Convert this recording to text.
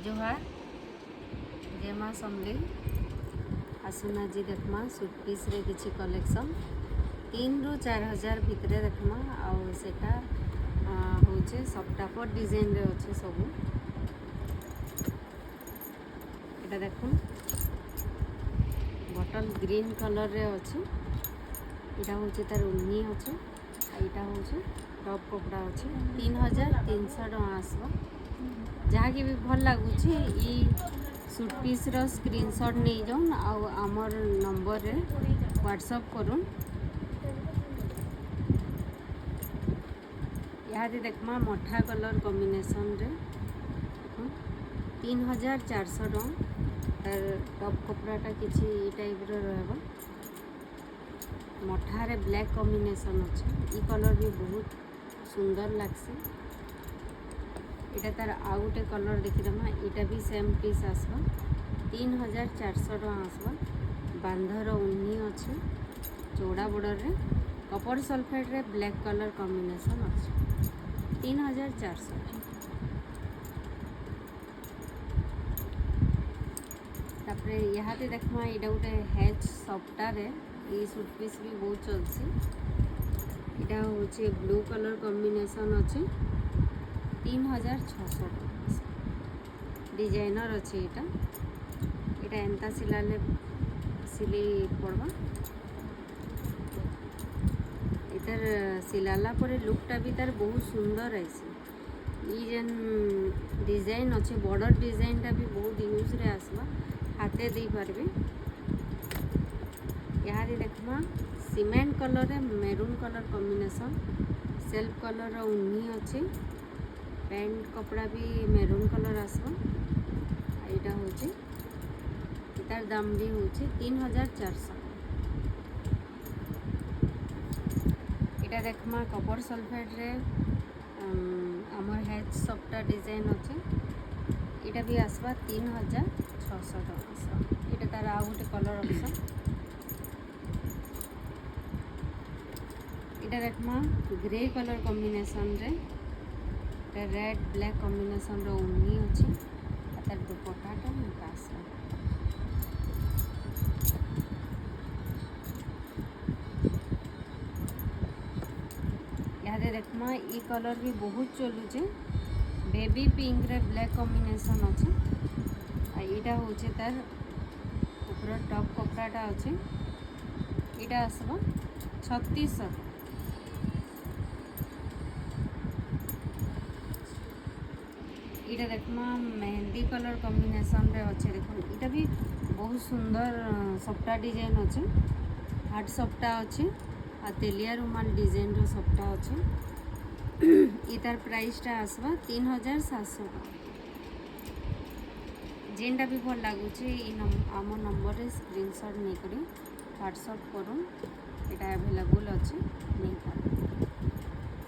जोहार जय माँ समली आसुन आज देखमा सूट पीस रे किछि कलेक्शन 3 ରୁ 4 हजार भितर देखमा आउ सेटा होचे सफ्टापर डिजाइन रे अच्छे सब एटा देखुन बटल ग्रीन कलर रे अच्छे एटा होचे तार उन्नी अच्छे एटा होचे टॉप कपड़ा अच्छे 3300 टका आसबा जहाँ की भी भल लगुच सूट पीस रो स्क्रीनशॉट नहीं जाऊन आउ आमर नंबर रे व्हाट्सएप करूँ यहाँ देखमा मठा कलर कॉम्बिनेशन रे 3400 टका तार टॉप कपड़ाटा किसी टाइप रहा मठा रे ब्लैक कॉम्बिनेशन अच्छे ई कलर भी बहुत सुंदर लगसी इटा तार आउ गोटे कलर देखीदमा इटा भी सेम पीस आसबा 3400 टका आसबा बांधर उन्नी अच्छे चौड़ा बॉर्डर रे कपर सल्फेट रे ब्लैक कलर कॉम्बिनेशन अच्छे 3400 तापरे यहाँ देखमा इटा गोटे हैच सफ्टार ये सूट पीस भी बहुत चलसी इटा होचे ब्लू कलर कॉम्बिनेशन अच्छे 3600 डिजाइनर अच्छे इटा एंता सिलाले सिली पड़वा इधर सिलाला परे लुकटा भी तार बहुत सुंदर आइसी ई जेन डिजाइन अच्छे बॉर्डर डिजाइनटा भी बहुत यूज रे आसवा हाथे दे पारबे यहाँ देखमा सीमेंट कलर रे maroon colour combination self colour उन्नी अच्छे पैंट कपड़ा भी मेरून कलर आसवा यहाँ हूँ तार दाम भी हूँ 3400 इटा देखमा कपर सल्फेट रे आमर हैच सफ्टा डिजाइन अच्छे इटा भी आसवा 3600 टका इटा तार आउ गोटे कलर ऑप्शन इटा देखमा ग्रे कलर कॉम्बिनेशन रे रेड ब्लैक कॉम्बिनेशन रो उन्नी अच्छे तार दुपट्टाटा निकास यहाँ देखमा ई कलर भी बहुत चलुचे बेबी पिंक रे ब्लैक कॉम्बिनेशन अच्छे यहाँ हूँ तार ऊपर टॉप कपड़ाटा अच्छे यहाँ आसवा 3600 इटा देखमा मेहंदी कलर कॉम्बिनेशन रे अच्छे देखो इटा भी बहुत सुंदर सफ्टा डिजाइन अच्छे हार्ट सफ्टा अच्छे आ तेलिया रुमाल डिजाइन रो सफ्टा अच्छे इतार प्राइसटा आसवा 3700 जेनटा भी भल लगुचे आम नंबर रे स्क्रीनशॉट नहीं करी व्हाट्सएप करूँ इटा अवेलेबल अच्छे नहीं पार